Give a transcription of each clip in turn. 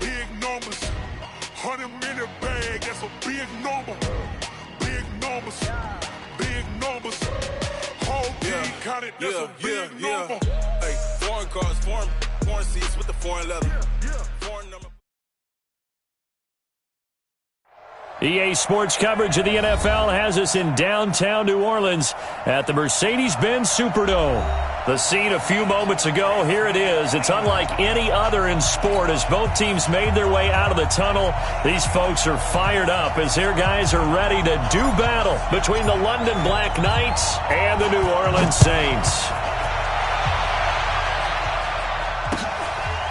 Big numbers. 100-minute bag, that's a big number. Big numbers. Big numbers. Whole team counted, that's a big number. Hey, foreign cars, foreign seats with the foreign leather. Foreign number. EA Sports coverage of the NFL has us in downtown New Orleans at the Mercedes-Benz Superdome. The scene a few moments ago, here it is. It's unlike any other in sport as both teams made their way out of the tunnel. These folks are fired up as their guys are ready to do battle between the London Black Knights and the New Orleans Saints.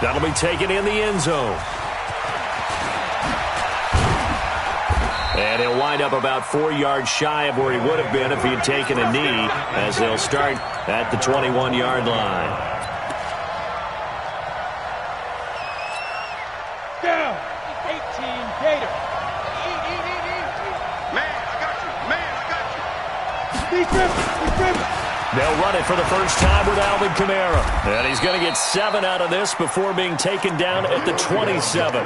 That'll be taken in the end zone. And he'll wind up about 4 yards shy of where he would have been if he had taken a knee, as they'll start at the 21-yard line. Down, 18 Gator. Man, I got you. Man, I got you. Defense. They'll run it for the first time with Alvin Kamara. And he's going to get 7 out of this before being taken down at the 27.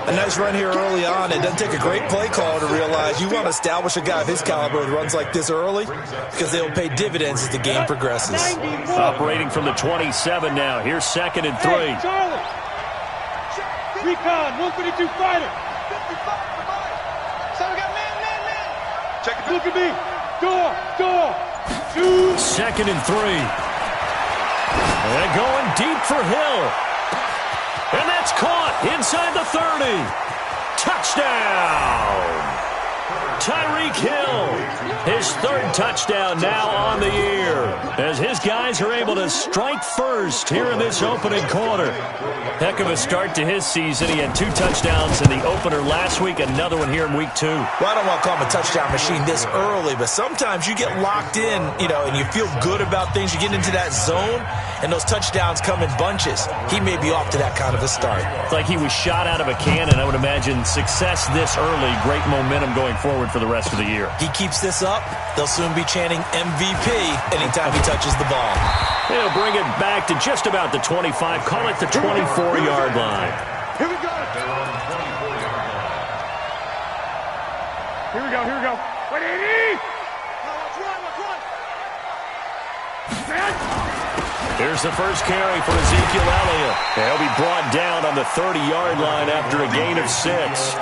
A nice run here early on. It doesn't take a great play call to realize you want to establish a guy of his caliber who runs like this early because they'll pay dividends as the game progresses. Operating from the 27 now. Here's 2nd and 3. Hey, Charlie. Recon, 152 fighter. So we got man. Check it. Look at me. Door. 2. 2nd and 3. And going deep for Hill. And that's caught inside the 30. Touchdown! Tyreek Hill, his 3rd touchdown now on the year, as his guys are able to strike first here in this opening quarter. Heck of a start to his season. He had 2 touchdowns in the opener last week, another one here in week 2. Well, I don't want to call him a touchdown machine this early, but sometimes you get locked in, and you feel good about things. You get into that zone, and those touchdowns come in bunches. He may be off to that kind of a start. It's like he was shot out of a cannon. I would imagine success this early, great momentum going forward for the rest of the year. He keeps this up, they'll soon be chanting MVP anytime he touches the ball. He'll bring it back to just about the 25, call it the 24-yard line. Here we go. What do you need? Here's the first carry for Ezekiel Elliott. He'll be brought down on the 30-yard line after a gain of 6.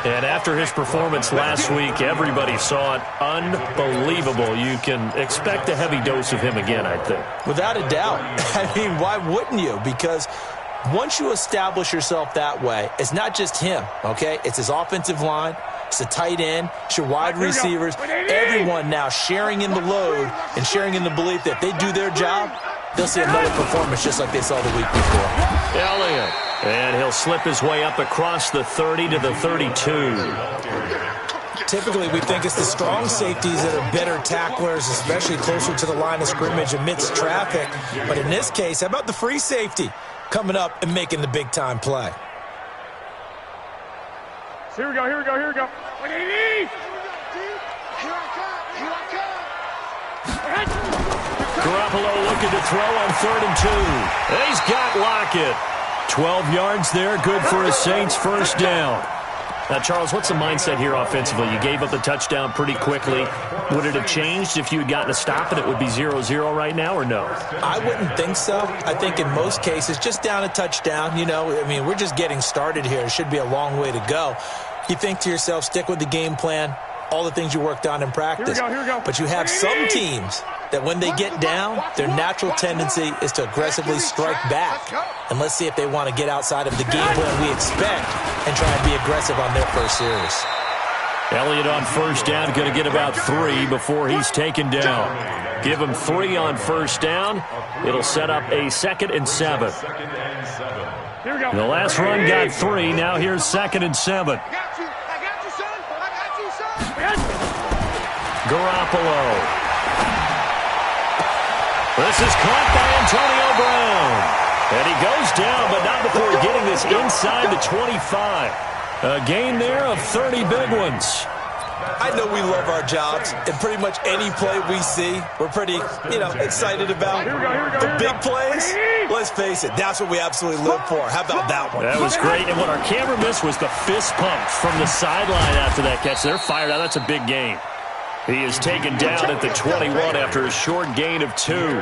And after his performance last week, everybody saw it. Unbelievable. You can expect a heavy dose of him again, I think. Without a doubt. I mean, why wouldn't you? Because once you establish yourself that way, it's not just him, okay? It's his offensive line. It's the tight end. It's your wide receivers. Everyone now sharing in the load and sharing in the belief that if they do their job, they'll see another performance just like they saw the week before. Elliott. And he'll slip his way up across the 30 to the 32. Typically, we think it's the strong safeties that are better tacklers, especially closer to the line of scrimmage amidst traffic. But in this case, how about the free safety coming up and making the big-time play? Here we go. What do you need? Here I come. Garoppolo looking to throw on 3rd and 2. And he's got Lockett. 12 yards there, good for a Saints first down. Now, Charles, what's the mindset here offensively? You gave up the touchdown pretty quickly. Would it have changed if you had gotten a stop and it would be 0-0 right now, or no? I wouldn't think so. I think in most cases, just down a touchdown, we're just getting started here. It should be a long way to go. You think to yourself, stick with the game plan, all the things you worked on in practice. Here we go. But you have some teams that when they get down, their natural tendency is to aggressively strike back. And let's see if they want to get outside of the game plan we expect and try and be aggressive on their first series. Elliott on first down, going to get about 3 before he's taken down. Give him 3 on first down. It'll set up a 2nd and 7. The last run got 3. Now here's 2nd and 7. I got you, son. Garoppolo. This is caught by Antonio Brown. And he goes down, but not before getting this inside the 25. A gain there of 30 big ones. I know we love our jobs, and pretty much any play we see, we're pretty, excited about. The big plays, let's face it, that's what we absolutely live for. How about that one? That was great, and what our camera missed was the fist pump from the sideline after that catch. They're fired out. That's a big gain. He is taken down at the 21 after a short gain of 2.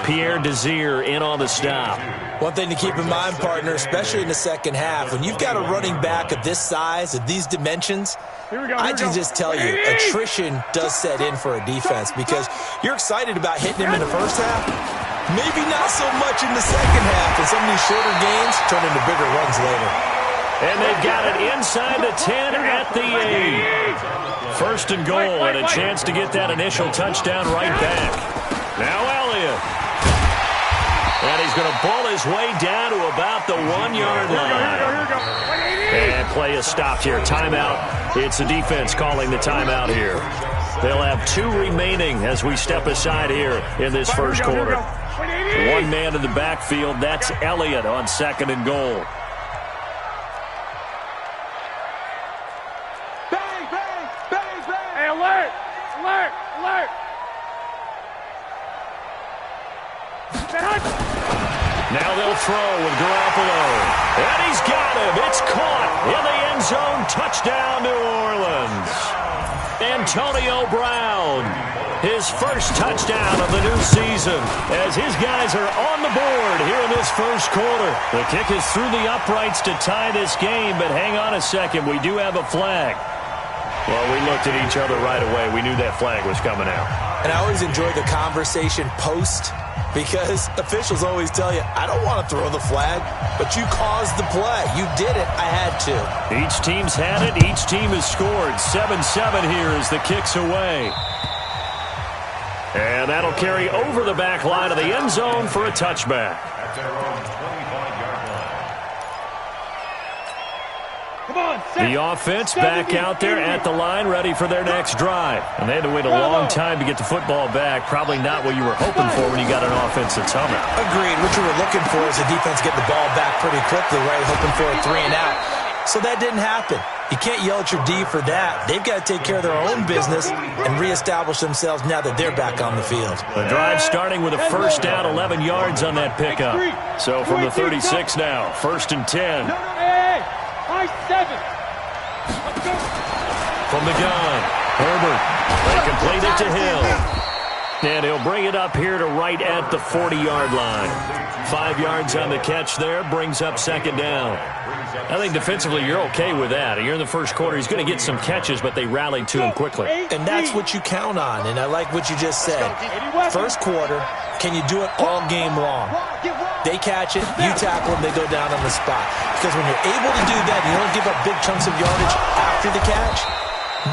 Pierre Desir in on the stop. One thing to keep in mind, partner, especially in the second half, when you've got a running back of this size, of these dimensions, I can just tell you, attrition does set in for a defense because you're excited about hitting him in the first half. Maybe not so much in the second half, and some of these shorter gains turn into bigger runs later. And they've got it inside the 10 at the 8. First and goal, and a chance to get that initial touchdown right back. Now Elliott. And he's going to ball his way down to about the 1-yard line. And play is stopped here. Timeout. It's the defense calling the timeout here. They'll have 2 remaining as we step aside here in this first quarter. 1 man in the backfield. That's Elliott on 2nd and goal. Hey, alert! Alert! Alert! Now they'll throw with Garoppolo. And he's got him. It's caught in the end zone. Touchdown, New Orleans. Antonio Brown. His first touchdown of the new season as his guys are on the board here in this first quarter. The kick is through the uprights to tie this game, but hang on a second. We do have a flag. Well, we looked at each other right away. We knew that flag was coming out. And I always enjoy the conversation post because officials always tell you, I don't want to throw the flag, but you caused the play. You did it. I had to. Each team's had it. Each team has scored. 7-7 here as the kick's away. And that'll carry over the back line of the end zone for a touchback. The offense back out there at the line, ready for their next drive. And they had to wait a long time to get the football back. Probably not what you were hoping for when you got an offense that's humming. Agreed. What you were looking for is the defense getting the ball back pretty quickly, right? Hoping for a 3 and out. So that didn't happen. You can't yell at your D for that. They've got to take care of their own business and reestablish themselves now that they're back on the field. The drive starting with a first down, 11 yards on that pickup. So from the 36 now, 1st and 10. From the gun, Herbert. They complete it to Hill. And he'll bring it up here to right at the 40-yard line. 5 yards on the catch there, brings up 2nd down. I think defensively you're okay with that. You're in the first quarter. He's going to get some catches, but they rallied to him quickly. And that's what you count on, and I like what you just said. First quarter, can you do it all game long? They catch it, you tackle them, they go down on the spot. Because when you're able to do that, you don't give up big chunks of yardage after the catch.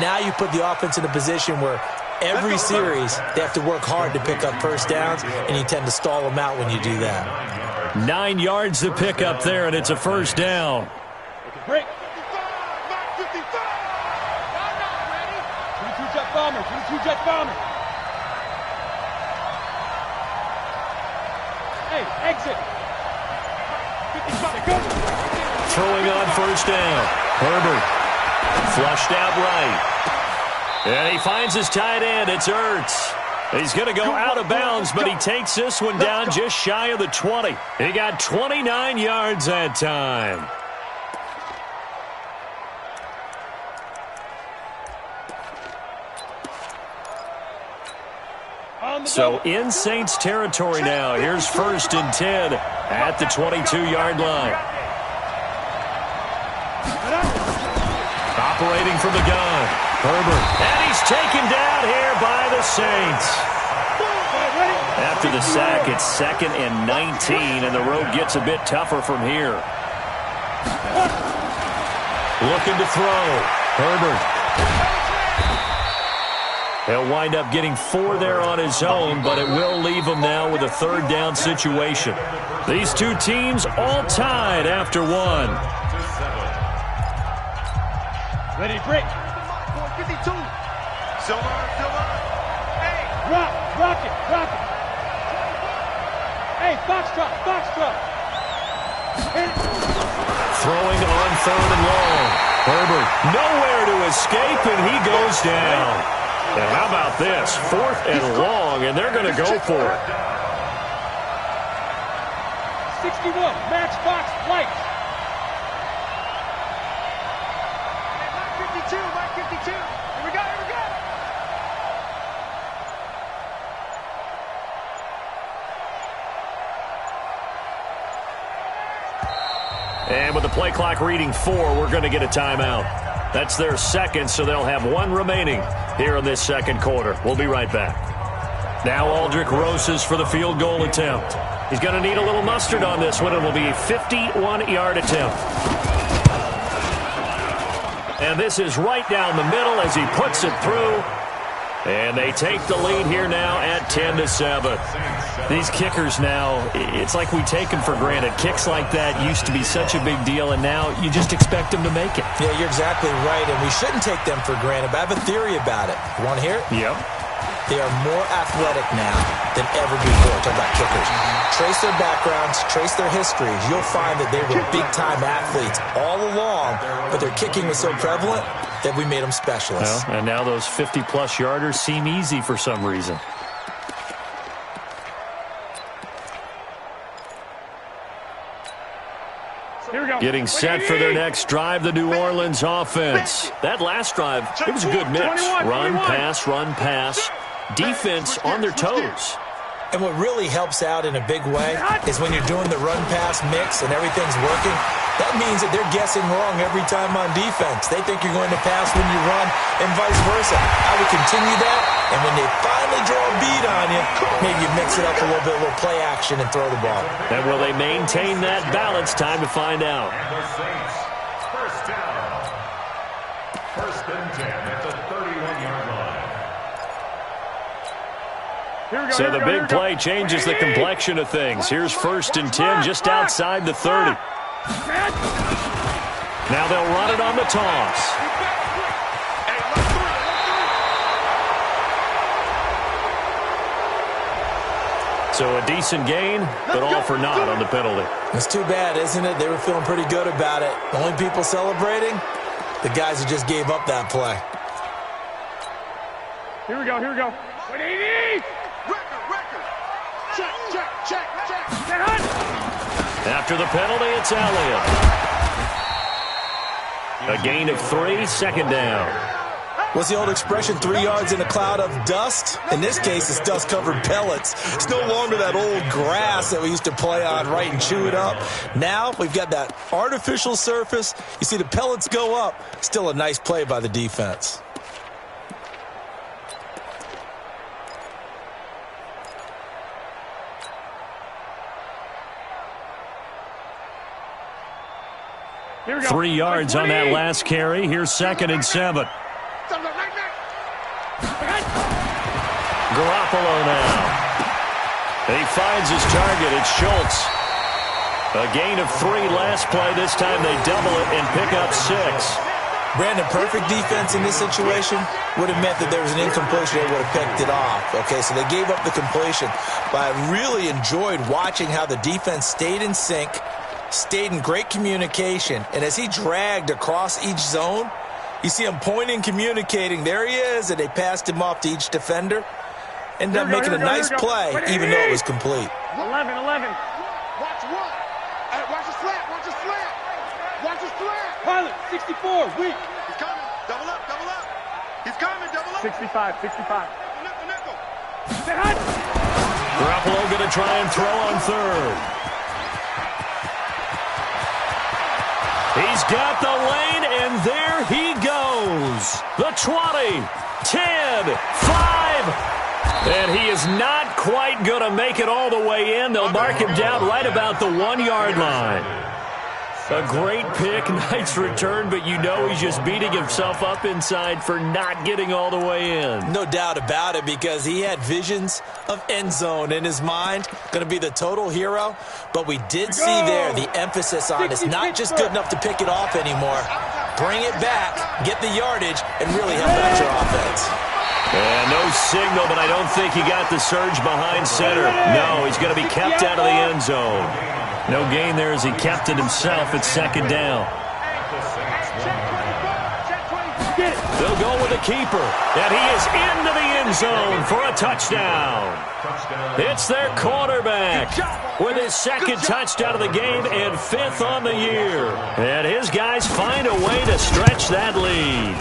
Now you put the offense in a position where every series they have to work hard to pick up first downs, and you tend to stall them out when you do that. 9 yards to pick up there, and it's a first down. Break. 22 jet bomber. 22 jet bomber. Hey, exit. 55, go. Throwing on first down. Herbert. Flushed out right. And he finds his tight end. It's Ertz. He's going to go out of bounds, but he takes this one down just shy of the 20. He got 29 yards that time. So in Saints territory now. Here's 1st and 10 at the 22-yard line. Operating from the gun, Herbert. And he's taken down here by the Saints. After the sack, it's 2nd and 19, and the road gets a bit tougher from here. Looking to throw. Herbert. He'll wind up getting 4 there on his own, but it will leave him now with a 3rd down situation. These two teams all tied after 1. Ready, break. 52. Silver. Hey, rock it. Hey, foxtrot. Throwing on 3rd and long. Herbert nowhere to escape, and he goes down. And how about this? 4th and long, and they're going to go for it. 61, matchbox lights. Mike 52, Mike 52. Here we go, here we go. And with the play clock reading 4, we're going to get a timeout. That's their second, so they'll have 1 remaining here in this second quarter. We'll be right back. Now Aldrich Rosas for the field goal attempt. He's going to need a little mustard on this one. It will be a 51-yard attempt. And this is right down the middle as he puts it through. And they take the lead here now at 10-7. These kickers now, it's like we take them for granted. Kicks like that used to be such a big deal, and now you just expect them to make it. Yeah, you're exactly right, and we shouldn't take them for granted, but I have a theory about it. You want to hear it? Yep. They are more athletic now than ever before. Talk about kickers. Trace their backgrounds, trace their histories. You'll find that they were big-time athletes all along, but their kicking was so prevalent that we made them specialists. Well, and now those 50-plus yarders seem easy for some reason. Here we go. Getting set for their next drive, the New Orleans offense. That last drive, it was a good mix. Run, pass. Defense on their toes. And what really helps out in a big way is when you're doing the run-pass mix and everything's working, that means that they're guessing wrong every time on defense. They think you're going to pass when you run and vice versa. I would continue that, and when they finally draw a beat on you, maybe you mix it up a little bit, a little play action, and throw the ball. And will they maintain that balance? Time to find out. First down. First and 10 at the 31-yard line. So the big play changes the complexion of things. Here's 1st and 10 just outside the 30. Now they'll run it on the toss. So a decent gain, but all for naught on the penalty. It's too bad, isn't it? They were feeling pretty good about it. The only people celebrating, the guys who just gave up that play. Here we go, here we go. 180! Check. After the penalty, it's Elliott. A gain of 3, 2nd down. What's the old expression, 3 yards in a cloud of dust? In this case, it's dust-covered pellets. It's no longer that old grass that we used to play on, right, and chew it up. Now we've got that artificial surface. You see the pellets go up. Still a nice play by the defense. Here we go. 3 yards on that last carry. Here's 2nd and 7. Garoppolo now. And he finds his target. It's Schultz. A gain of 3 last play. This time they double it and pick up 6. Brandon, perfect defense in this situation would have meant that there was an incompletion. They would have picked it off. Okay, so they gave up the completion. But I really enjoyed watching how the defense stayed in sync, stayed in great communication, and as he dragged across each zone, you see him pointing, communicating. There he is, and they passed him off to each defender. Ended up making a nice play, even though it was complete. 11. Watch what? Watch the slant. Watch the slant. Pilot, 64, weak. He's coming. Double up. He's coming. Double up. 65. Nickel. Garoppolo going to try and throw on 3rd. He's got the lane, and there he goes. The 20, 10, 5. And he is not quite going to make it all the way in. They'll mark him down right about the 1-yard line. A great pick, nice return, but you know he's just beating himself up inside for not getting all the way in. No doubt about it, because he had visions of end zone in his mind. Going to be the total hero. But we did see there the emphasis on it's not just good enough to pick it off anymore. Bring it back, get the yardage, and really help out your offense. And no signal, but I don't think he got the surge behind center. No, he's going to be kept out of the end zone. No gain there as he kept it himself at 2nd down. the keeper, and he is into the end zone for a touchdown. It's their quarterback with his second touchdown of the game and 5th on the year. And his guys find a way to stretch that lead.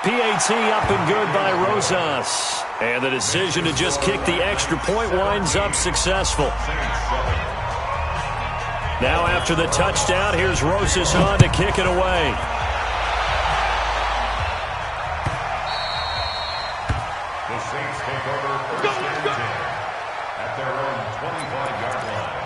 PAT up and good by Rosas. And the decision to just kick the extra point winds up successful. Now after the touchdown, here's Rosas on to kick it away. The Saints take over first and 10 at their own 25-yard line.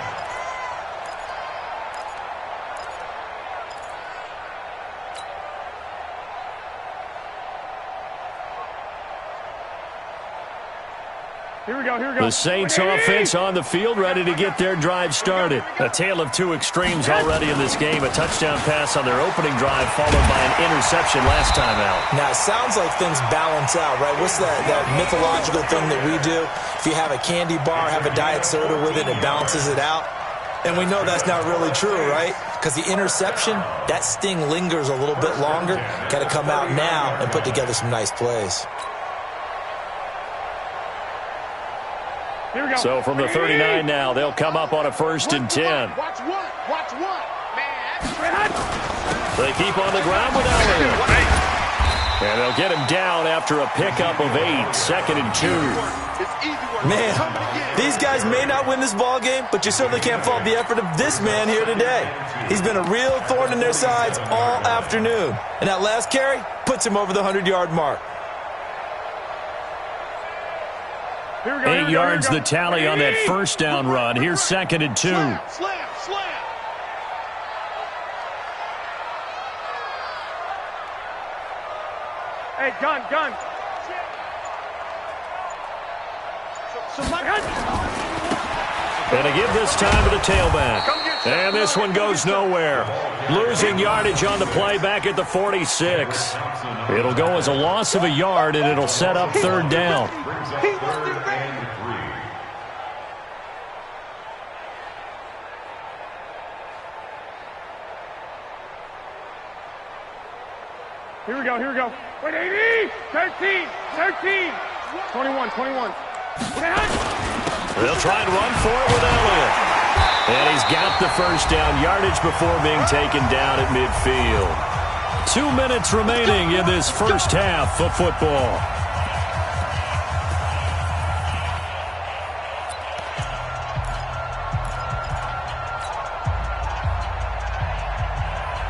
Here we go. The Saints offense on the field, ready to get their drive started. A tale of two extremes already in this game. A touchdown pass on their opening drive, followed by an interception last time out. Now, it sounds like things balance out, right? What's that mythological thing that we do? If you have a candy bar, have a diet soda with it, it balances it out. And we know that's not really true, right? Because the interception, that sting lingers a little bit longer. Got to come out now and put together some nice plays. So from the 39 now, they'll come up on a 1st and 10. Watch one. Watch one. Man. They keep on the ground with Elliott. And they'll get him down after a pickup of 8, 2nd and 2. Man, these guys may not win this ball game, but you certainly can't fault the effort of this man here today. He's been a real thorn in their sides all afternoon. And that last carry puts him over the 100-yard mark. 8 yards the tally on that 1st down run. Here's 2nd and 2. Slam. Hey, gun. And to give this time to the tailback. And this one goes nowhere. Losing yardage on the play back at the 46. It'll go as a loss of a yard, and it'll set up 3rd down. Here we go. Wait, 80! 13! 21. They'll try and run for it with Elliott. And he's got the 1st down yardage before being taken down at midfield. 2 minutes remaining in this 1st half of football.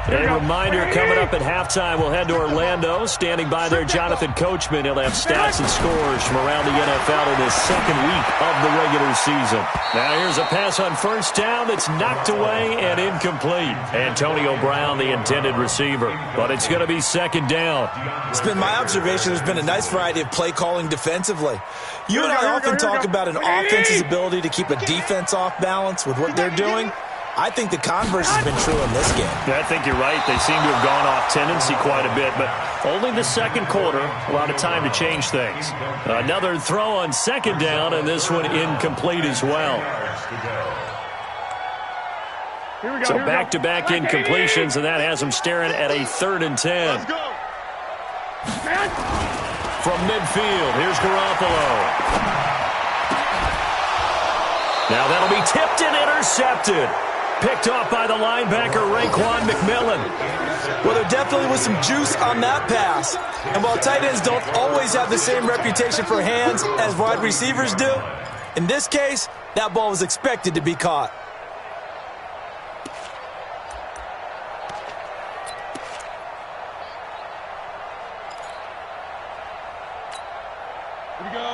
A reminder, coming up at halftime, we'll head to Orlando. Standing by there, Jonathan Coachman. He'll have stats and scores from around the NFL in his 2nd week of the regular season. Now here's a pass on 1st down that's knocked away and incomplete. Antonio Brown, the intended receiver. But it's going to be 2nd down. It's been my observation there's been a nice variety of play calling defensively. You and I often talk about an offense's ability to keep a defense off balance with what they're doing. I think the converse has been true in this game. Yeah, I think you're right. They seem to have gone off tendency quite a bit, but only the 2nd quarter, a lot of time to change things. Another throw on 2nd down, and this one incomplete as well. So back-to-back incompletions, and that has them staring at a 3rd and 10. From midfield, here's Garoppolo. Now that'll be tipped and intercepted. Picked off by the linebacker, Raekwon McMillan. Well, there definitely was some juice on that pass. And while tight ends don't always have the same reputation for hands as wide receivers do, in this case, that ball was expected to be caught.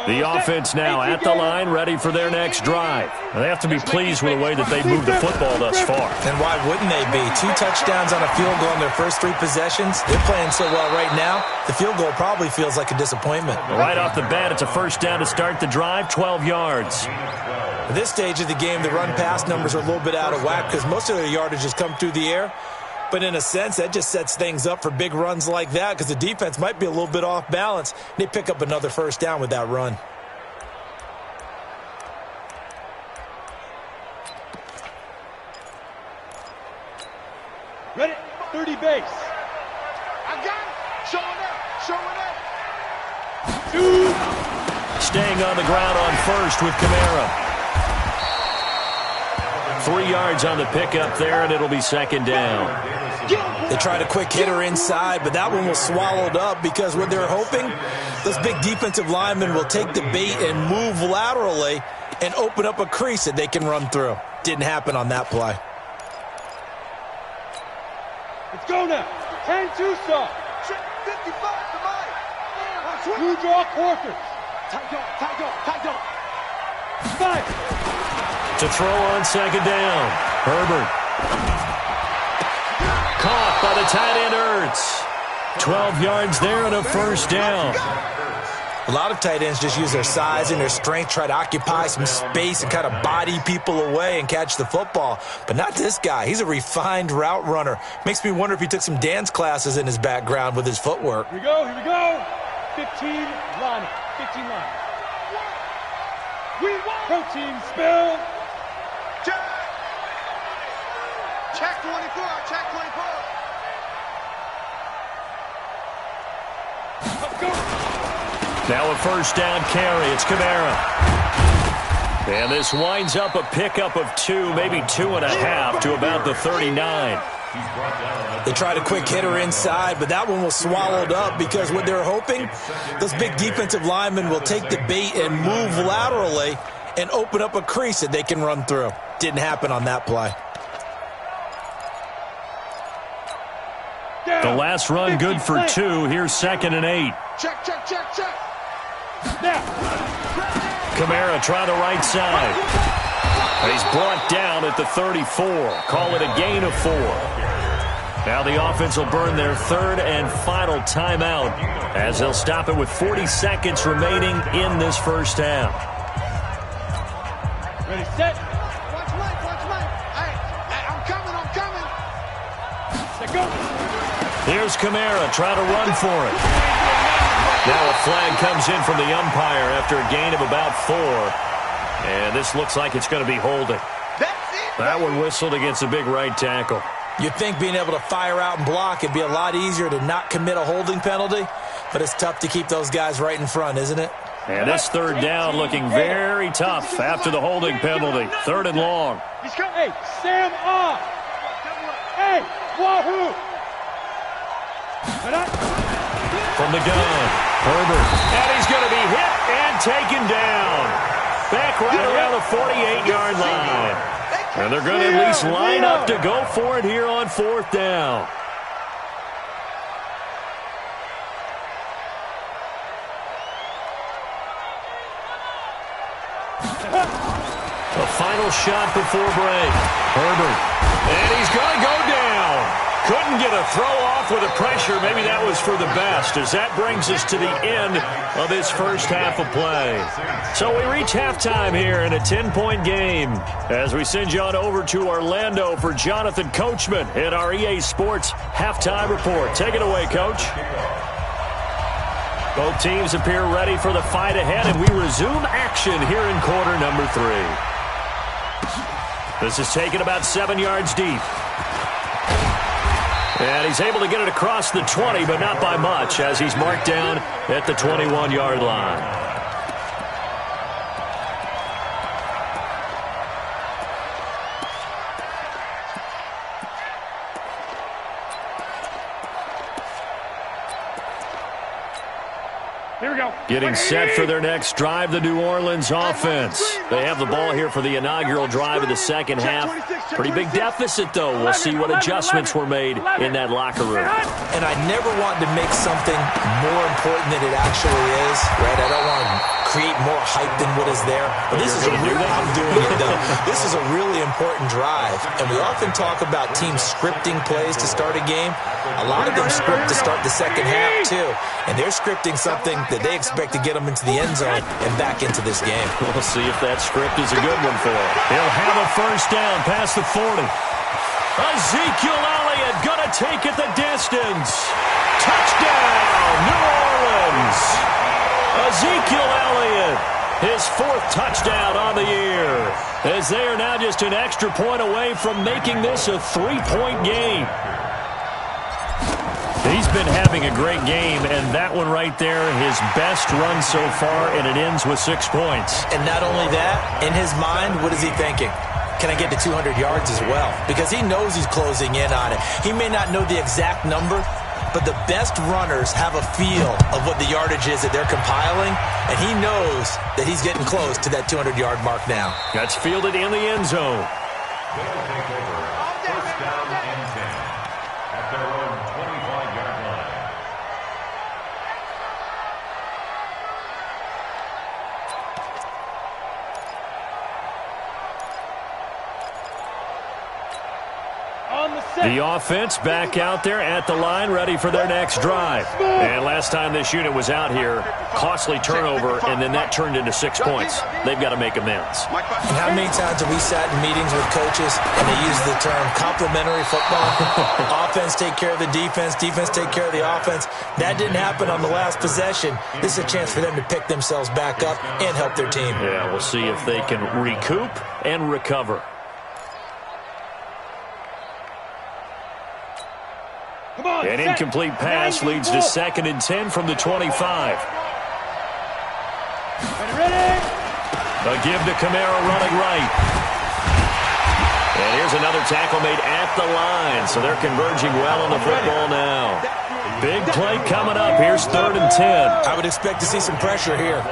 The offense now at the line, ready for their next drive. They have to be pleased with the way that they've moved the football thus far. And why wouldn't they be? 2 touchdowns on a field goal in their first 3 possessions. They're playing so well right now, the field goal probably feels like a disappointment. Right off the bat, it's a 1st down to start the drive, 12 yards. At this stage of the game, the run-pass numbers are a little bit out of whack because most of their yardage has come through the air. But in a sense, that just sets things up for big runs like that because the defense might be a little bit off balance. They pick up another 1st down with that run. Ready? 30 base. I got it. Showing up. staying on the ground on first with Kamara. 3 yards on the pickup there, and it'll be second down. They tried a quick hitter inside, but that one was swallowed up because what they're hoping, those big defensive linemen will take the bait and move laterally and open up a crease that they can run through. Didn't happen on that play. Let's go now. 10-2 stop. 55 to mine. Two draw quarters. Tight go. 5. To throw on second down. Herbert. Caught by the tight end Ertz. 12 yards there and a first down. A lot of tight ends just use their size and their strength, try to occupy some space and kind of body people away and catch the football. But not this guy. He's a refined route runner. Makes me wonder if he took some dance classes in his background with his footwork. Here we go. 15 line. Protein spill. Check 24. Let's go. Now a first down carry. It's Kamara. And this winds up a pickup of 2, maybe 2.5 to about the 39. They tried a quick hitter inside, but that one was swallowed up because what they're hoping, those big defensive linemen will take the bait and move laterally and open up a crease that they can run through. Didn't happen on that play. The last run good for 2. Here's 2nd and 8. Check. Now. Kamara try the right side. And he's brought down at the 34. Call it a gain of 4. Now the offense will burn their 3rd and final timeout as they'll stop it with 40 seconds remaining in this first half. Ready, set. Watch Mike. Hey, I'm coming. Set, go. Here's Kamara, try to run for it. Now a flag comes in from the umpire after a gain of about 4. And this looks like it's going to be holding. That's it. That one whistled against a big right tackle. You'd think being able to fire out and block it'd be a lot easier to not commit a holding penalty, but it's tough to keep those guys right in front, isn't it? And this 3rd down looking very tough after the holding penalty. 3rd and long. He's coming. Hey, Sam on. Hey, wahoo. From the gun, Herbert. And he's going to be hit and taken down. Back right around the 48-yard line. And they're going to at least line up to go for it here on 4th down. A final shot before break. Herbert. And he's going to go down. Couldn't get a throw off with the pressure. Maybe that was for the best, as that brings us to the end of this first half of play. So we reach halftime here in a 10-point game as we send you on over to Orlando for Jonathan Coachman in our EA Sports Halftime Report. Take it away, Coach. Both teams appear ready for the fight ahead, and we resume action here in quarter number 3. This is taken about 7 yards deep. And he's able to get it across the 20, but not by much, as he's marked down at the 21-yard line. Here we go. Getting set for their next drive, the New Orleans offense. They have the ball here for the inaugural drive of the second half. Pretty big deficit, though. We'll see what adjustments were made in that locker room. And I never want to make something more important than it actually is, right? I don't want to create more hype than what is there. But this is I'm doing it, though. This is a really important drive. And we often talk about teams scripting plays to start a game. A lot of them script to start the second half, too. And they're scripting something that they expect to get them into the end zone and back into this game. We'll see if that script is a good one for him. He'll have a first down past the 40. Ezekiel Elliott going to take it the distance. Touchdown, New Orleans. Ezekiel Elliott, his 4th touchdown on the year, as they are now just an extra point away from making this a 3-point game. He's been having a great game, and that one right there, his best run so far, and it ends with 6 points. And not only that, in his mind, what is he thinking? Can I get to 200 yards as well? Because he knows he's closing in on it. He may not know the exact number, but the best runners have a feel of what the yardage is that they're compiling, and he knows that he's getting close to that 200-yard mark now. That's fielded in the end zone. They'll take over. First down and 10 at their own 25-yard line. The offense back out there at the line, ready for their next drive. And last time this unit was out here, costly turnover, and then that turned into 6 points. They've got to make amends. And how many times have we sat in meetings with coaches and they use the term complementary football? Offense take care of the defense, defense take care of the offense. That didn't happen on the last possession. This is a chance for them to pick themselves back up and help their team. Yeah, we'll see if they can recoup and recover. An incomplete pass leads to 2nd and 10 from the 25. A give to Kamara running right. And here's another tackle made at the line, so they're converging well on the football now. Big play coming up. Here's 3rd and 10. I would expect to see some pressure here.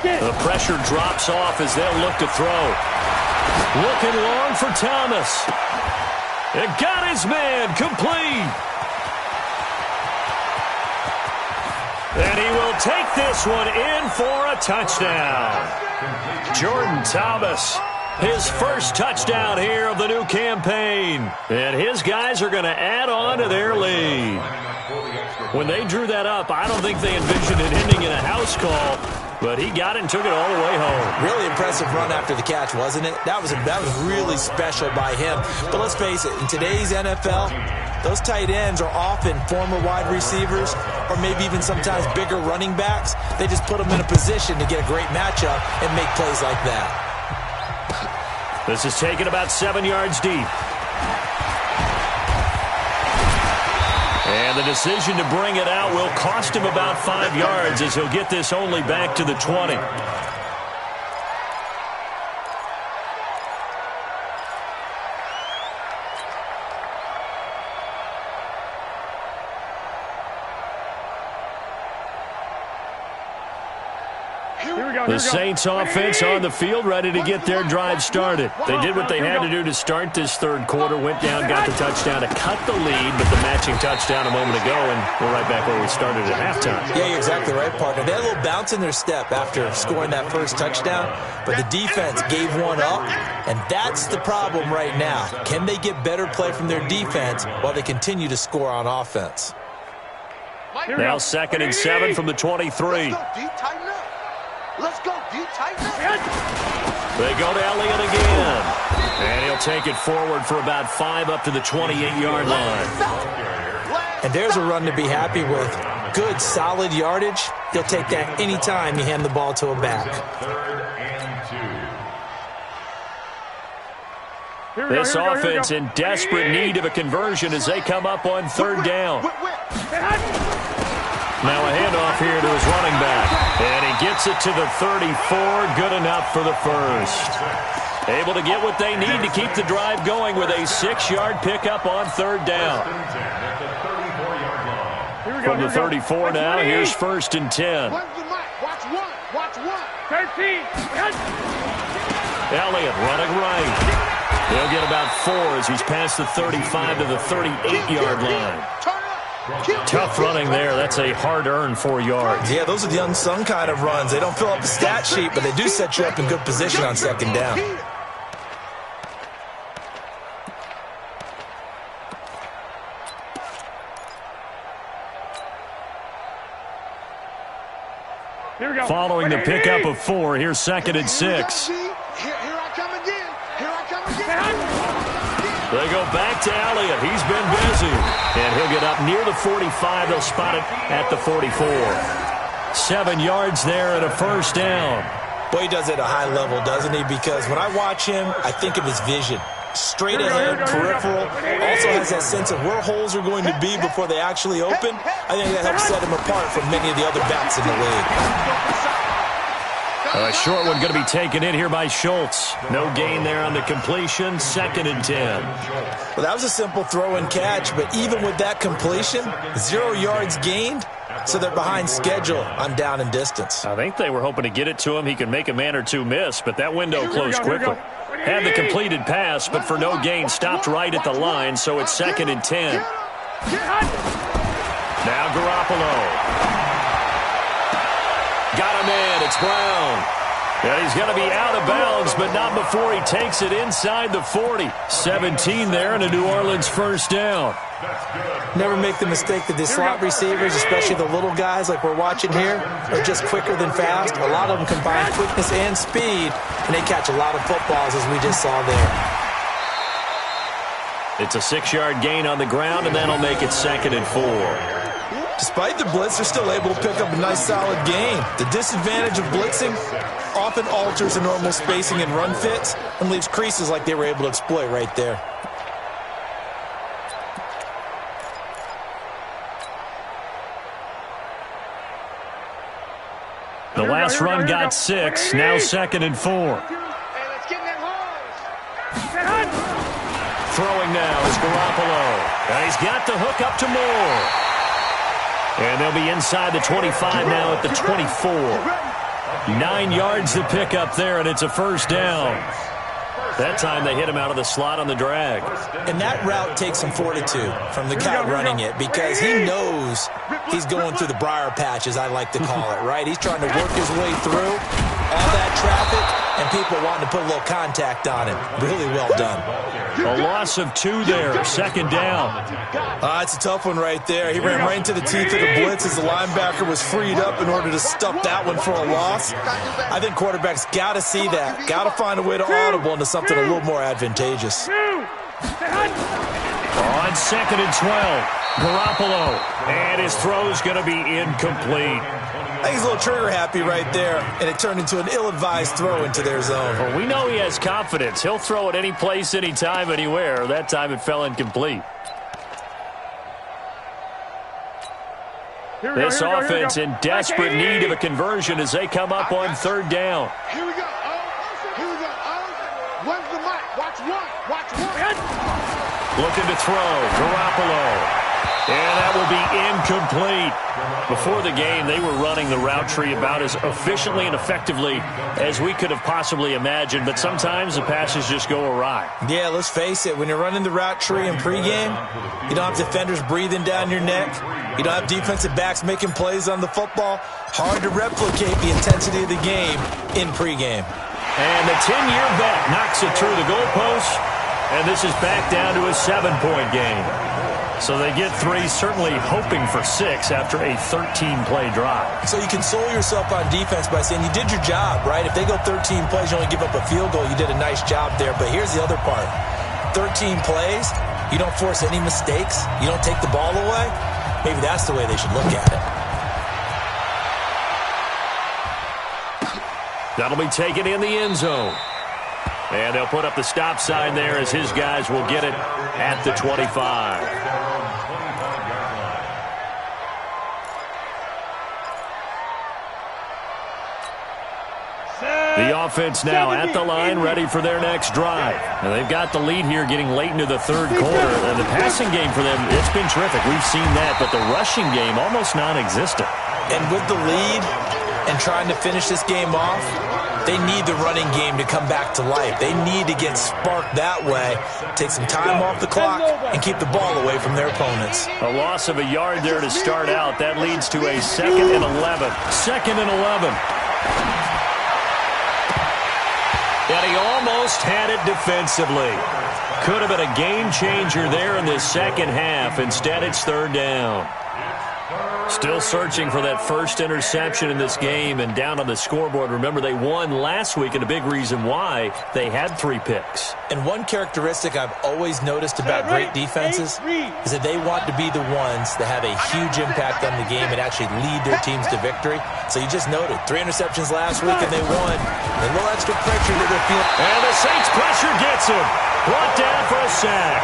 The pressure drops off as they'll look to throw. Looking long for Thomas. It got his man complete. And he will take this one in for a touchdown. Jordan Thomas, his first touchdown here of the new campaign. And his guys are going to add on to their lead. When they drew that up, I don't think they envisioned it ending in a house call. But he got it and took it all the way home. Really impressive run after the catch, wasn't it? That was really special by him. But let's face it, in today's NFL, those tight ends are often former wide receivers or maybe even sometimes bigger running backs. They just put them in a position to get a great matchup and make plays like that. This is taken about 7 yards deep. And the decision to bring it out will cost him about 5 yards as he'll get this only back to the 20. The Saints offense on the field, ready to get their drive started. They did what they had to do to start this third quarter, went down, got the touchdown to cut the lead, but the matching touchdown a moment ago, and we're right back where we started at halftime. Yeah, you're exactly right, partner. They had a little bounce in their step after scoring that first touchdown, but the defense gave one up, and that's the problem right now. Can they get better play from their defense while they continue to score on offense? Now 2nd and 7 from the 23. Let's go, deep, tighten up. They go to Elliott again. And he'll take it forward for about 5 up to the 28-yard line. And there's a run to be happy with. Good, solid yardage. He'll take that anytime you hand the ball to a back. 3rd and 2. This offense in desperate need of a conversion as they come up on 3rd down. Now a handoff here to his running back. And he gets it to the 34. Good enough for the first. Able to get what they need to keep the drive going with a 6-yard pickup on 3rd down. From the 34 now, here's 1st and 10. Watch one. 13. Elliott running right. He'll get about 4 as he's past the 35 to the 38-yard line. Tough running there. That's a hard-earned 4 yards. Yeah, those are the unsung kind of runs. They don't fill up the stat sheet, but they do set you up in good position on 2nd down. Following the pickup of 4, here's 2nd and 6. Here I come again. They go back to Elliott. He's been busy. And he'll get up near the 45. They'll spot it at the 44. 7 yards there and a 1st down. Boy, he does it at a high level, doesn't he? Because when I watch him, I think of his vision. straight ahead, peripheral. Also has that sense of where holes are going to be before they actually open. I think that helps set him apart from many of the other backs in the league. A short one going to be taken in here by Schultz. No gain there on the completion. 2nd and 10. Well, that was a simple throw and catch, but even with that completion, 0 yards gained, so they're behind schedule on down and distance. I think they were hoping to get it to him. He could make a man or two miss, but that window closed quickly. Had the completed pass, but for no gain, stopped right at the line, so it's 2nd and 10. Now Garoppolo. Got him in. It's Brown. And he's going to be out of bounds, but not before he takes it inside the 40. 17 there and a New Orleans first down. Never make the mistake that the slot receivers, especially the little guys like we're watching here, are just quicker than fast. A lot of them combine quickness and speed, and they catch a lot of footballs, as we just saw there. It's a 6-yard gain on the ground, and that'll make it 2nd and 4. Despite the blitz, they're still able to pick up a nice, solid gain. The disadvantage of blitzing often alters the normal spacing and run fits and leaves creases like they were able to exploit right there. The last run got 6, now 2nd and 4. Hey, let's get in that hole. Throwing now is Garoppolo. And he's got the hook up to Moore. And they'll be inside the 25 now at the 24. 9 yards to pick up there, and it's a first down. That time they hit him out of the slot on the drag. And that route takes some fortitude from the guy running it, because he knows he's going through the briar patch, as I like to call it, right? He's trying to work his way through all that traffic and people wanting to put a little contact on him. Really well done. A loss of 2 there, 2nd down. It's a tough one right there. He ran right into the teeth of the blitz as the linebacker was freed up in order to stuff that one for a loss. I think quarterbacks got to see that. Got to find a way to audible into something a little more advantageous. On 2nd and 12, Garoppolo. And his throw's going to be incomplete. I think he's a little trigger happy right there, and it turned into an ill-advised throw into their zone. Well, we know he has confidence. He'll throw it any place, anytime, anywhere. That time it fell incomplete. This offense in desperate need of a conversion as they come up on 3rd down. Here we go. Here we go. Where's the mic? Watch one. Watch one. Looking to throw. Garoppolo. And that will be incomplete. Before the game, they were running the route tree about as efficiently and effectively as we could have possibly imagined, but sometimes the passes just go awry. Yeah, let's face it. When you're running the route tree in pregame, you don't have defenders breathing down your neck. You don't have defensive backs making plays on the football. Hard to replicate the intensity of the game in pregame. And the 10-year bet knocks it through the goalpost, and this is back down to a 7-point game. So they get 3, certainly hoping for 6 after a 13-play drive. So you console yourself on defense by saying you did your job, right? If they go 13 plays, you only give up a field goal, you did a nice job there. But here's the other part. 13 plays, you don't force any mistakes, you don't take the ball away. Maybe that's the way they should look at it. That'll be taken in the end zone. And they'll put up the stop sign there as his guys will get it at the 25. The offense now at the line, ready for their next drive. And they've got the lead here getting late into the 3rd quarter. And the passing game for them, it's been terrific. We've seen that, but the rushing game almost non-existent. And with the lead and trying to finish this game off, they need the running game to come back to life. They need to get sparked that way, take some time off the clock, and keep the ball away from their opponents. A loss of a yard there to start out. That leads to a 2nd and 11. 2nd and 11. And he almost had it defensively. Could have been a game changer there in the second half. Instead, it's 3rd down. Still searching for that first interception in this game and down on the scoreboard. Remember, they won last week, and a big reason why they had 3 picks. And one characteristic I've always noticed about great defenses is that they want to be the ones that have a huge impact on the game and actually lead their teams to victory. So you just noted 3 interceptions last week, and they won. A little extra pressure that they're feeling. And the Saints pressure gets him. Brought down for a sack.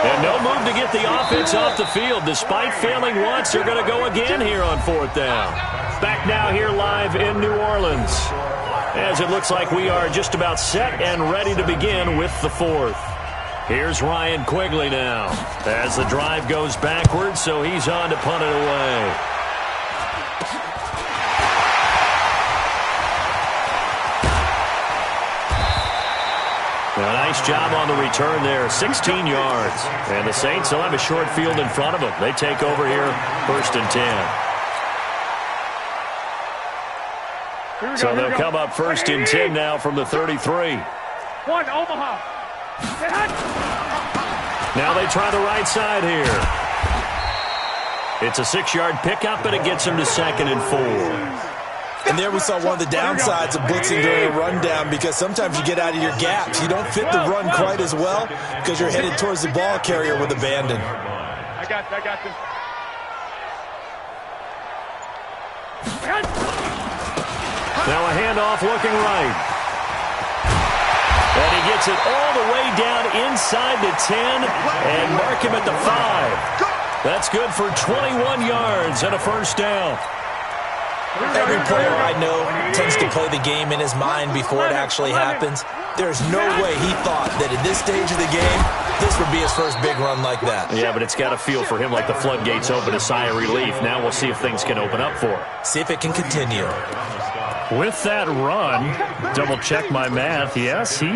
And no move to get the offense off the field. Despite failing once, they're going to go again here on 4th down. Back now here live in New Orleans, as it looks like we are just about set and ready to begin with the 4th. Here's Ryan Quigley now as the drive goes backwards, so he's on to punt it away. A nice job on the return there, 16 yards. And the Saints will have a short field in front of them. They take over here, 1st and 10. So they'll come up 1st and 10 now from the 33. One, Omaha. Now they try the right side here. It's a 6-yard pickup, and it gets them to 2nd and 4. And there we saw one of the downsides of blitzing during a rundown, because sometimes you get out of your gaps. You don't fit the run quite as well because you're headed towards the ball carrier with abandon. I got this. Now a handoff looking right. And he gets it all the way down inside the 10 and mark him at the 5. That's good for 21 yards and a 1st down. Every player I know tends to play the game in his mind before it actually happens. There's no way he thought that at this stage of the game, this would be his first big run like that. Yeah, but it's got to feel for him like the floodgates open, a sigh of relief. Now we'll see if things can open up for him. See if it can continue. With that run, double-check my math, yes, he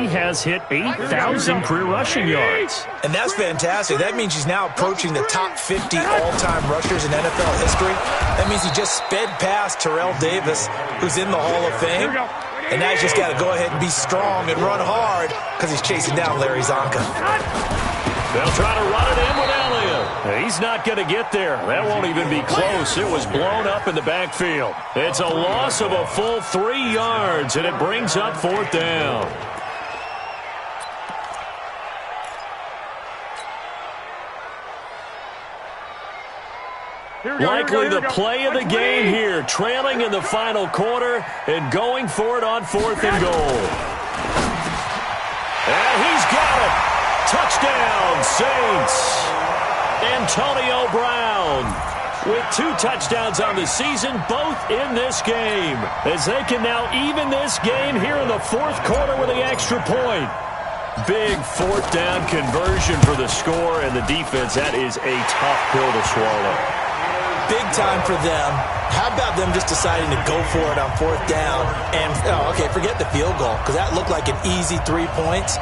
has hit 8,000 career rushing yards. And that's fantastic. That means he's now approaching the top 50 all-time rushers in NFL history. That means he just sped past Terrell Davis, who's in the Hall of Fame. And now he's just got to go ahead and be strong and run hard because he's chasing down Larry Zonka. They'll try to run it in with Elliott. He's not going to get there. That won't even be close. It was blown up in the backfield. It's a loss of a full 3 yards, and it brings up 4th down. Likely the play of the game here, trailing in the final quarter and going for it on 4th and goal. And he's got it. Touchdown, Saints. Antonio Brown with 2 touchdowns on the season, both in this game, as they can now even this game here in the 4th quarter with the extra point. Big 4th down conversion for the score, and the defense, that is a tough pill to swallow. Big time for them. How about them just deciding to go for it on 4th down? And, forget the field goal, because that looked like an easy 3 points.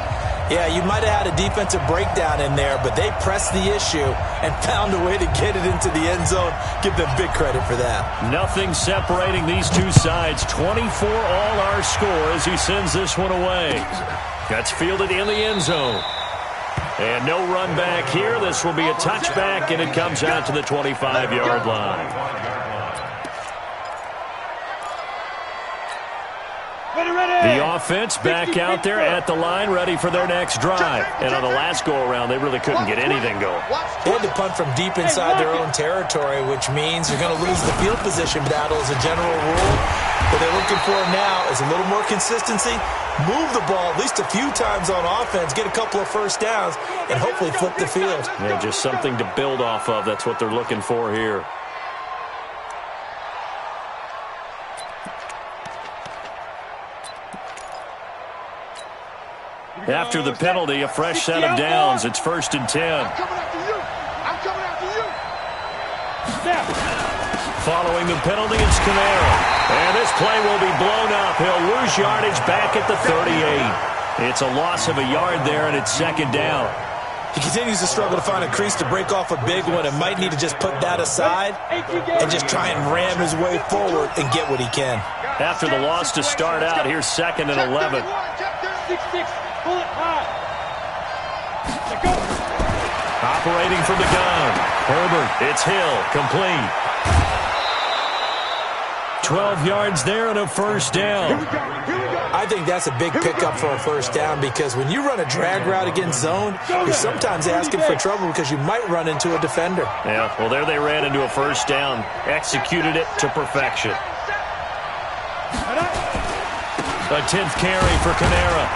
Yeah, you might have had a defensive breakdown in there, but they pressed the issue and found a way to get it into the end zone. Give them big credit for that. Nothing separating these two sides. 24 all our score as he sends this one away. That's fielded in the end zone. And no run back here. This will be a touchback, and it comes out to the 25-yard line. The offense back out there at the line, ready for their next drive. And on the last go-around, they really couldn't get anything going. They had to punt from deep inside their own territory, which means they're going to lose the field position battle as a general rule. What they're looking for now is a little more consistency, move the ball at least a few times on offense, get a couple of 1st downs, and hopefully flip the field. Yeah, just something to build off of. That's what they're looking for here. After the penalty, a fresh set of downs. It's 1st and 10. I'm coming after you. I'm coming after you. Following the penalty, it's Camara. And this play will be blown up. He'll lose yardage back at the 38. It's a loss of a yard there, and it's 2nd down. He continues to struggle to find a crease to break off a big one, and might need to just put that aside and just try and ram his way forward and get what he can. After the loss to start out, here's 2nd and 11. 6-6, pull it high. Go. Operating from the gun. Herbert, it's Hill, complete. 12 yards there and a 1st down. I think that's a big pickup for a 1st down, because when you run a drag route against zone, you're sometimes asking for trouble because you might run into a defender. Yeah, well, there they ran into a 1st down. Executed it to perfection. A 10th carry for Camara.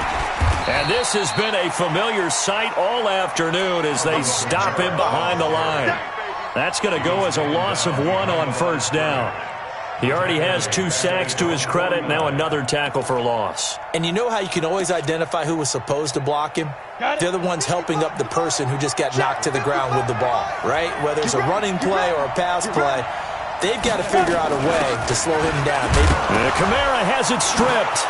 And this has been a familiar sight all afternoon as they stop him behind the line. That's going to go as a loss of 1 on first down. He already has 2 sacks to his credit, now another tackle for loss. And you know how you can always identify who was supposed to block him? They're the ones helping up the person who just got knocked to the ground with the ball, right? Whether it's a running play or a pass play, they've got to figure out a way to slow him down. Kamara has it stripped.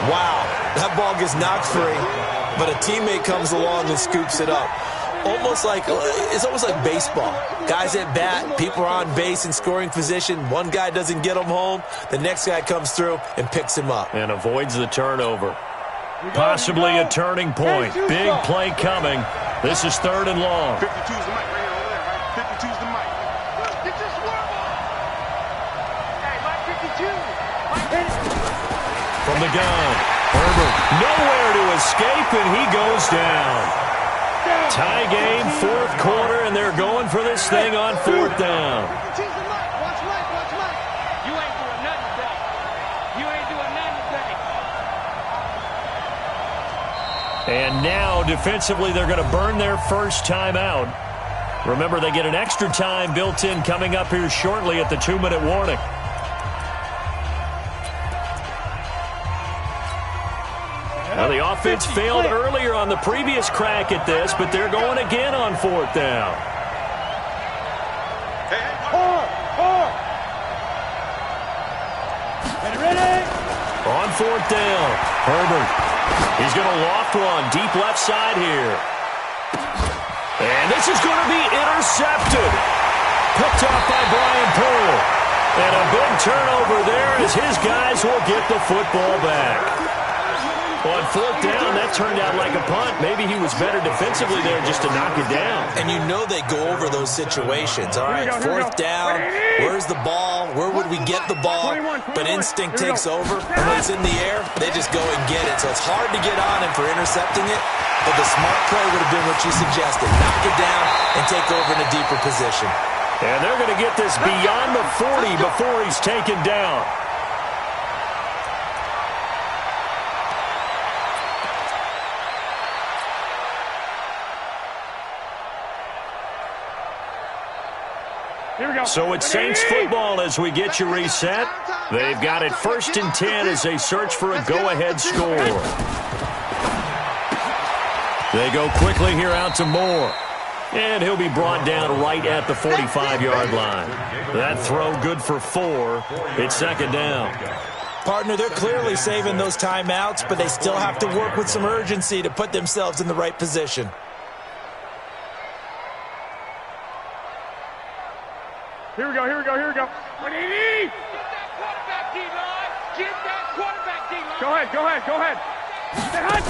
Wow, that ball gets knocked free, but a teammate comes along and scoops it up. It's almost like baseball. Guys at bat, people are on base in scoring position. One guy doesn't get him home. The next guy comes through and picks him up. And avoids the turnover. Possibly a turning point. Big play coming. This is 3rd and long. 52's the mic right here over there, right? 52's the mic. Get your swerve on. Hey, Mike 52. From the gun, Herbert nowhere to escape, and he goes down. Tie game, 4th quarter, and they're going for this thing on 4th down. Watch Mike. You ain't doing nothing today. You ain't doing nothing today. And now, defensively, they're going to burn their first timeout. Remember, they get an extra time built in coming up here shortly at the 2-minute warning. Now, the offense failed earlier on the previous crack at this, but they're going again on 4th down. Ready? On 4th down, Herbert. He's going to loft one deep left side here. And this is going to be intercepted. Picked off by Brian Poole. And a big turnover there as his guys will get the football back. On 4th down, that turned out like a punt. Maybe he was better defensively there just to knock it down. And you know they go over those situations. All right, 4th down, where's the ball? Where would we get the ball? But instinct takes over. And when it's in the air, they just go and get it. So it's hard to get on him for intercepting it. But the smart play would have been what you suggested. Knock it down and take over in a deeper position. And they're going to get this beyond the 40 before he's taken down. So it's Saints football as we get you reset. They've got it 1st and 10 as they search for a go-ahead score. They go quickly here out to Moore. And he'll be brought down right at the 45-yard line. That throw good for 4. It's 2nd down. Partner, they're clearly saving those timeouts, but they still have to work with some urgency to put themselves in the right position. Here we go. What do you need? Get that quarterback, D-line. Get that quarterback, D-line. Go ahead. Stay hot.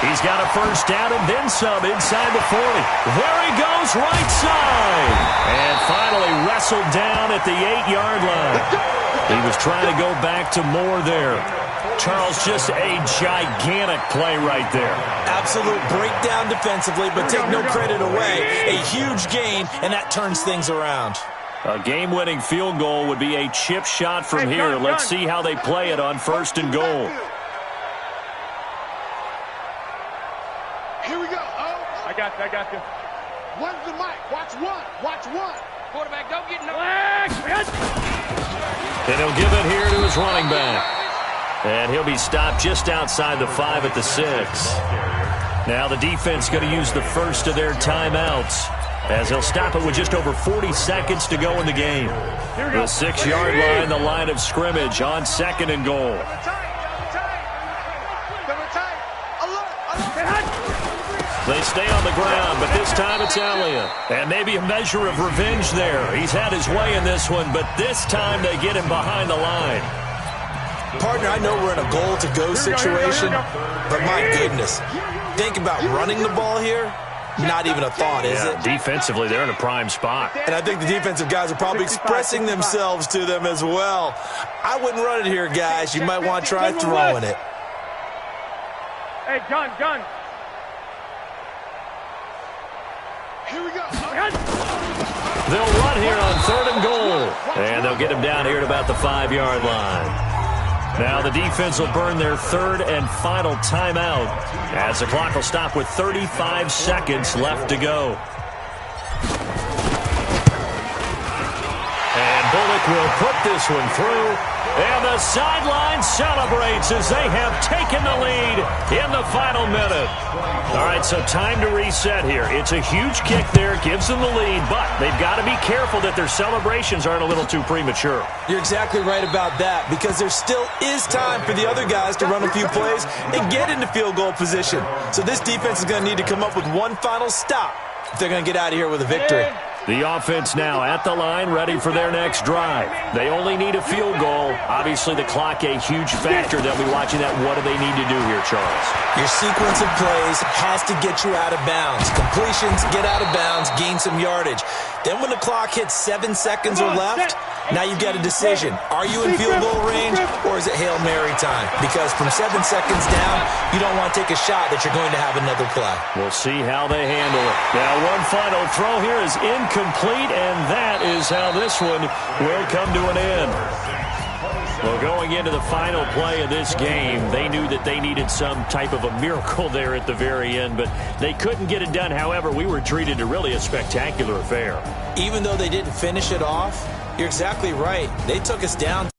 He's got a 1st down and then some inside the 40. There he goes, right side. And finally wrestled down at the 8-yard line. He was trying to go back to Moore there. Charles, just a gigantic play right there. Absolute breakdown defensively, but take no credit away. A huge gain, and that turns things around. A game-winning field goal would be a chip shot from here. Let's see how they play it on 1st and goal. Here we go. I got you. One's the mic. Watch one. Quarterback, don't get no legs. And he'll give it here to his running back. And he'll be stopped just outside the 5 at the 6. Now the defense going to use the first of their timeouts as he'll stop it with just over 40 seconds to go in the game. The 6-yard line, the line of scrimmage on 2nd and goal. They stay on the ground, but this time it's Elliott. And maybe a measure of revenge there. He's had his way in this one, but this time they get him behind the line. Partner, I know we're in a goal-to-go situation, but my goodness, think about running the ball here. Not even a thought, is it? Defensively, they're in a prime spot. And I think the defensive guys are probably expressing themselves to them as well. I wouldn't run it here, guys. You might want to try throwing it. Hey, gun. Here we go. They'll run here on 3rd and goal. They'll get him down here at about the 5-yard line. Now the defense will burn their third and final timeout as the clock will stop with 35 seconds left to go. And Bullock will put this one through. And the sideline celebrates as they have taken the lead in the final minute. All right, so time to reset here. It's a huge kick there, gives them the lead, but they've got to be careful that their celebrations aren't a little too premature. You're exactly right about that, because there still is time for the other guys to run a few plays and get into field goal position. So this defense is going to need to come up with one final stop if they're going to get out of here with a victory. The offense now at the line, ready for their next drive. They only need a field goal. Obviously, the clock a huge factor. They'll be watching that. What do they need to do here, Charles? Your sequence of plays has to get you out of bounds. Completions, get out of bounds, gain some yardage. Then when the clock hits 7 seconds or left, now you've got a decision. Are you in field goal range, or is it Hail Mary time? Because from 7 seconds down, you don't want to take a shot that you're going to have another play. We'll see how they handle it. Now, one final throw here is incomplete, and that is how this one will come to an end. Well, going into the final play of this game, they knew that they needed some type of a miracle there at the very end, but they couldn't get it done. However, we were treated to really a spectacular affair. Even though they didn't finish it off, you're exactly right. They took us down